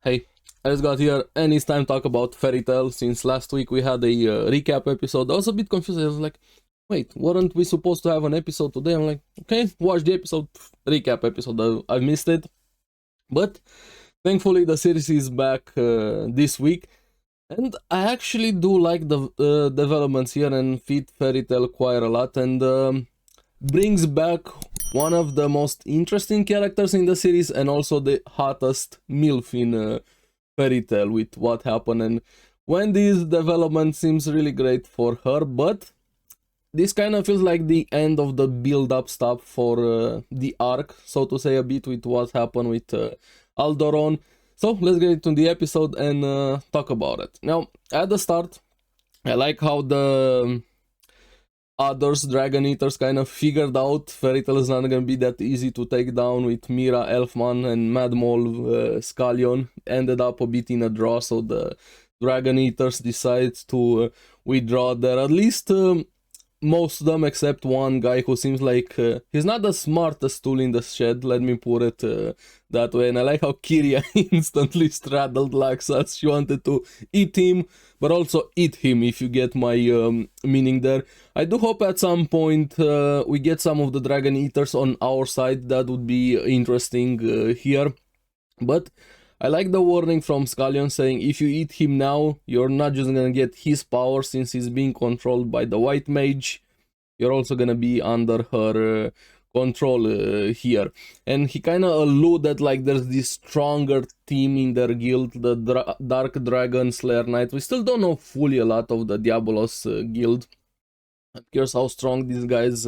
Hey, I just got here and it's time to talk about Fairy Tail. Since last week we had a recap episode, I was a bit confused. I was like, wait, weren't we supposed to have an episode today? I'm like, okay, watch the episode, recap episode. I missed it. But thankfully the series is back this week. And I actually do like the developments here and feed Fairy Tail quite a lot. And brings back one of the most interesting characters in the series and also the hottest MILF in Fairy Tail with what happened. And Wendy's development seems really great for her, but this kind of feels like the end of the build-up stuff for the arc, so to say, a bit with what happened with Aldoron. So let's get into the episode and talk about it. Now, at the start, I like how the others, Dragon Eaters, kind of figured out Fairy Tail is not gonna be that easy to take down with Mira, Elfman, and Mad Mole Scallion. Ended up a bit in a draw, so the Dragon Eaters decide to withdraw there. At least most of them, except one guy who seems like he's not the smartest tool in the shed, let me put it that way. And I like how Kiria instantly straddled Laxas. She wanted to eat him, but also eat him, if you get my meaning there. I do hope at some point we get some of the Dragon Eaters on our side. That would be interesting here. But I like the warning from Scallion saying if you eat him now, you're not just gonna get his power since he's being controlled by the White Mage. You're also gonna be under her control here. And he kind of alluded like there's this stronger team in their guild, the Dark Dragon Slayer Knight. We still don't know fully a lot of the Diabolos guild. I'm curious how strong these guys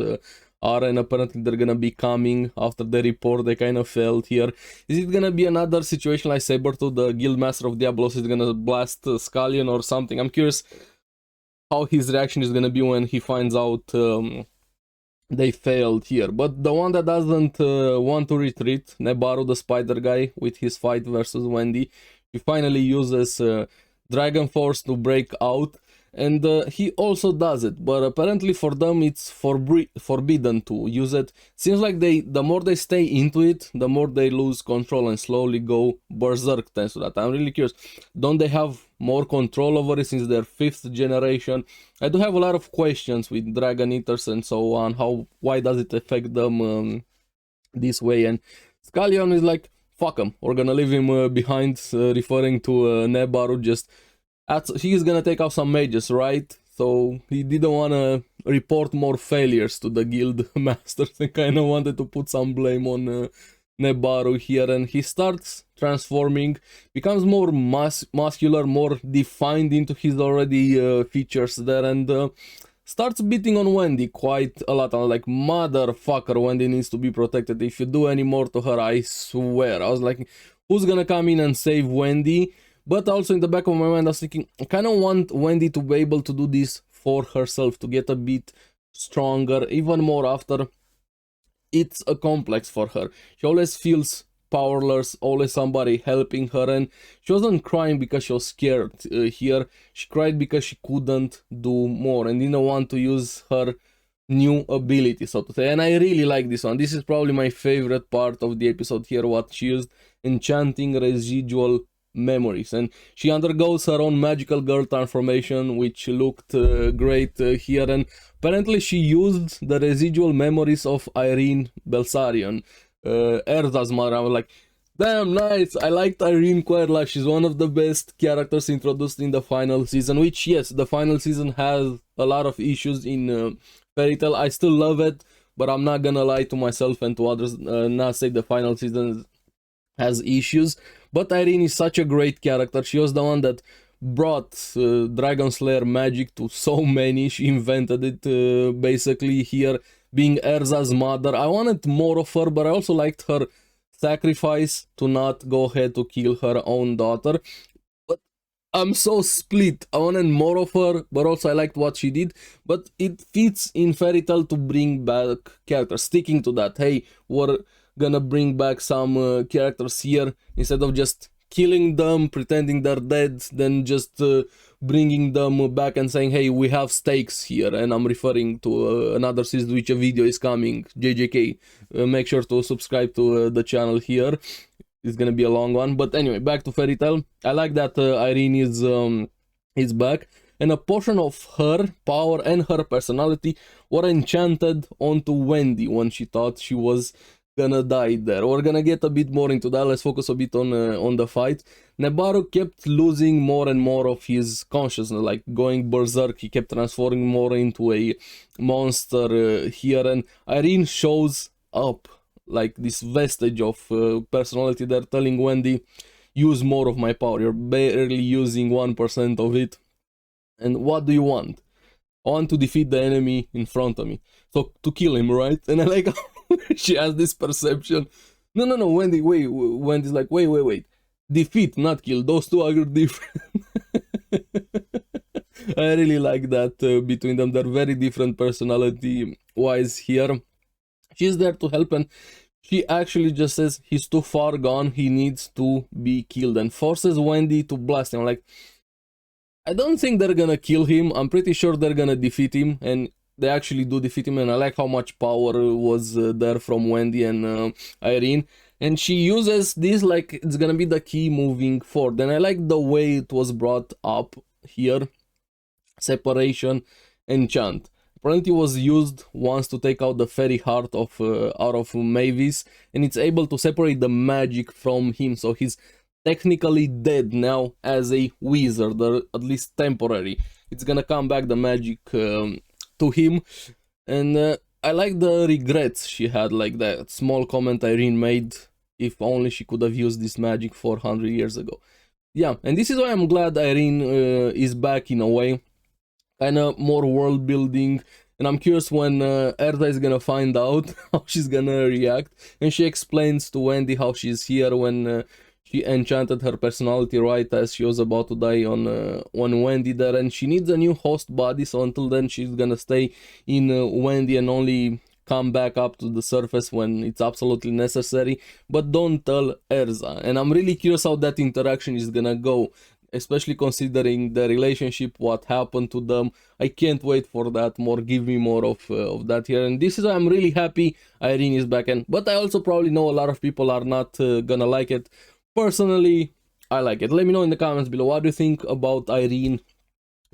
are, and apparently they're gonna be coming after the report they kind of failed here. Is it gonna be another situation like Sabertooth, the Guildmaster of Diabolos, is gonna blast Scallion or something? I'm curious how his reaction is gonna be when he finds out they failed here. But the one that doesn't want to retreat, Nebaru the spider guy, with his fight versus Wendy, he finally uses Dragon Force to break out. And he also does it, but apparently for them it's forbidden to use it. Seems like the more they stay into it, the more they lose control and slowly go berserk thanks to that. I'm really curious, don't they have more control over it since they're 5th generation? I do have a lot of questions with Dragon Eaters and so on. Why does it affect them this way? And Scallion is like, fuck him, we're gonna leave him behind, referring to Nebaru. Just he's gonna take out some mages, right? So he didn't want to report more failures to the guild masters and kind of wanted to put some blame on Nebaru here. And he starts transforming, becomes more muscular, more defined into his already features there, and starts beating on Wendy quite a lot. I'm like, motherfucker, Wendy needs to be protected. If you do any more to her, I swear. I was like, who's gonna come in and save Wendy? But also in the back of my mind, I was thinking, I kind of want Wendy to be able to do this for herself, to get a bit stronger, even more after it's a complex for her. She always feels powerless, always somebody helping her, and she wasn't crying because she was scared here. She cried because she couldn't do more and didn't want to use her new ability, so to say. And I really like this one. This is probably my favorite part of the episode here, what she used, enchanting residual memories, and she undergoes her own magical girl transformation, which looked great here. And apparently she used the residual memories of Irene Belsarion, Erza's mother. I was like, damn nice. I liked Irene quite a lot. She's one of the best characters introduced in the final season, which, yes, the final season has a lot of issues in Fairy Tail. I still love it, but I'm not gonna lie to myself and to others, not say the final season has issues. But Irene is such a great character. She was the one that brought Dragon Slayer magic to so many. She invented it basically here, being Erza's mother. I wanted more of her, but I also liked her sacrifice to not go ahead to kill her own daughter. But I'm so split. I wanted more of her, but also I liked what she did. But it fits in Fairy Tail to bring back characters, sticking to that. Hey, we're gonna bring back some characters here instead of just killing them, pretending they're dead, then just bringing them back and saying, hey, we have stakes here. And I'm referring to another season which a video is coming, JJK. Make sure to subscribe to the channel here. it's gonna be a long one. But anyway, back to Fairy Tail. I like that Irene is back, and a portion of her power and her personality were enchanted onto Wendy when she thought she was gonna die there. We're gonna get a bit more into that. Let's focus a bit on the fight. Nebaru kept losing more and more of his consciousness, like going berserk. He kept transforming more into a monster here, and Irene shows up like this vestige of personality there, telling Wendy, use more of my power, you're barely using 1% of it, and what do you want? I want to defeat the enemy in front of me, so to kill him, right? And I like how she has this perception. No, Wendy, wait, Wendy's like, wait, defeat, not kill, those two are different. I really like that between them. They're very different personality wise here. She's there to help, and she actually just says he's too far gone, he needs to be killed, and forces Wendy to blast him. Like, I don't think they're gonna kill him, I'm pretty sure they're gonna defeat him, and they actually do defeat him, and I like how much power was there from Wendy and Irene. And she uses this like it's gonna be the key moving forward, and I like the way it was brought up here. Separation, enchant. Apparently was used once to take out the fairy heart of out of Mavis, and it's able to separate the magic from him, so he's technically dead now as a wizard, or at least temporary. It's gonna come back the magic to him, and I like the regrets she had, like that small comment Irene made, if only she could have used this magic 400 years ago. Yeah, and this is why I'm glad Irene is back in a way. Kinda more world building, and I'm curious when Erza is gonna find out how she's gonna react. And she explains to Wendy how she's here when she enchanted her personality right as she was about to die on Wendy there, and she needs a new host body, so until then she's gonna stay in Wendy and only come back up to the surface when it's absolutely necessary, but don't tell Erza. And I'm really curious how that interaction is gonna go, especially considering the relationship, what happened to them. I can't wait for that more. Give me more of that here, and this is why I'm really happy Irene is back. And but I also probably know a lot of people are not gonna like it. Personally, I like it. Let me know in the comments below, what do you think about Irene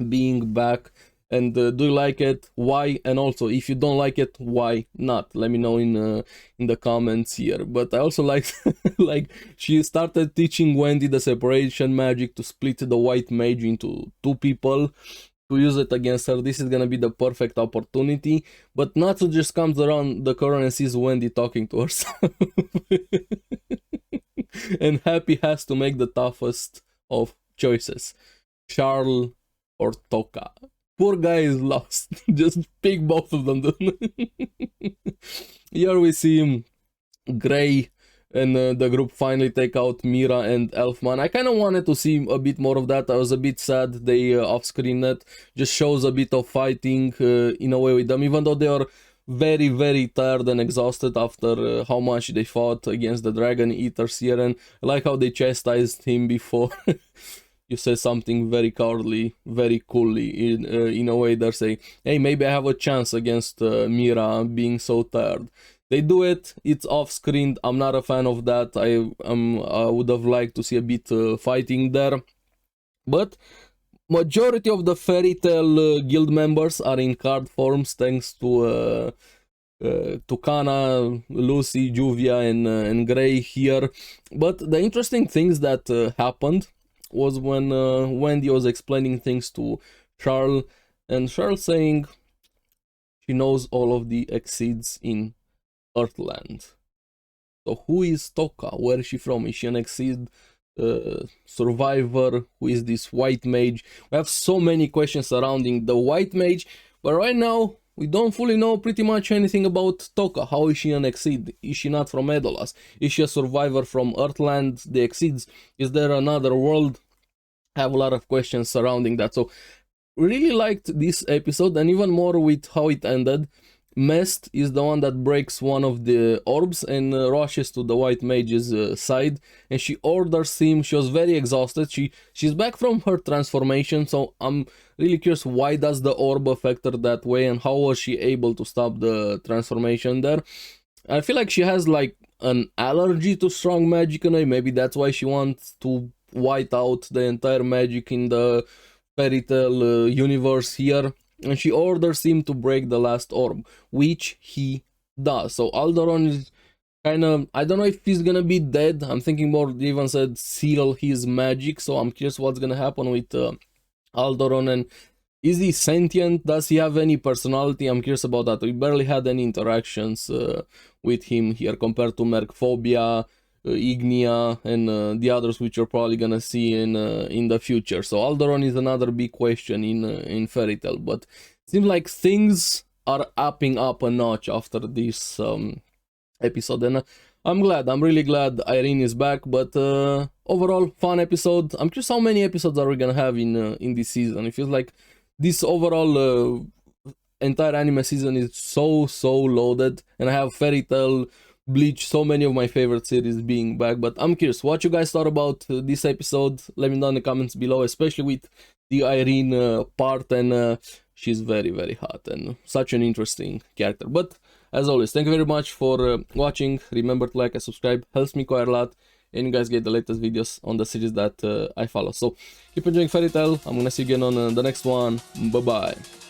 being back, and do you like it, why, and also if you don't like it, why not? Let me know in the comments here. But I also like like she started teaching Wendy the separation magic to split the White Mage into two people to use it against her. This is gonna be the perfect opportunity, but Natsu just comes around the corner and sees Wendy talking to herself. And Happy has to make the toughest of choices, Charles or Touka. Poor guy is lost. Just pick both of them. Here we see Gray and the group finally take out Mira and Elfman. I kind of wanted to see a bit more of that. I was a bit sad they off-screen it. Just shows a bit of fighting in a way with them, even though they are very, very tired and exhausted after how much they fought against the Dragon Eaters here. And I like how they chastised him before. You say something very cowardly, very coolly, in a way they're saying, hey, maybe I have a chance against Mira being so tired. They do it, it's off-screen, I'm not a fan of that. I would have liked to see a bit fighting there. But majority of the Fairy Tail guild members are in card forms, thanks to Touka, Lucy, Juvia, and Gray here. But the interesting things that happened was when Wendy was explaining things to Charles, and Charles saying she knows all of the Exceeds in Earthland. So who is Touka? Where is she from? Is she an Exceed survivor? Who is this White Mage? We have so many questions surrounding the White Mage, but right now we don't fully know pretty much anything about Touka. How is she an Exceed? Is she not from Edolas? Is she a survivor from Earthland, the Exceeds? Is there another world? I have a lot of questions surrounding that. So really liked this episode, and even more with how it ended. Mest is the one that breaks one of the orbs and rushes to the White Mage's side, and she orders him. She was very exhausted. She's back from her transformation, so I'm really curious, why does the orb affect her that way, and how was she able to stop the transformation there? I feel like she has like an allergy to strong magic in a way. Maybe that's why she wants to white out the entire magic in the fairy tale universe here, and she orders him to break the last orb, which he does. So Alderon is kind of, I don't know if he's gonna be dead. I'm thinking more, they even said seal his magic, so I'm curious what's gonna happen with Alderon. And is he sentient? Does he have any personality? I'm curious about that. We barely had any interactions with him here compared to Mercphobia, Ignia, and the others, which you're probably gonna see in the future. So Alderon is another big question in Fairy Tail, but it seems like things are upping up a notch after this episode, and I'm really glad Irene is back. But overall, fun episode. I'm curious how many episodes are we gonna have in this season. It feels like this overall entire anime season is so loaded, and I have Fairy Tail, Bleach, so many of my favorite series being back. But I'm curious what you guys thought about this episode. Let me know in the comments below, especially with the Irene part, and she's very hot and such an interesting character. But as always, thank you very much for watching. Remember to like and subscribe, helps me quite a lot, and you guys get the latest videos on the series that I follow. So keep enjoying Fairy Tail. I'm gonna see you again on the next one. Bye bye.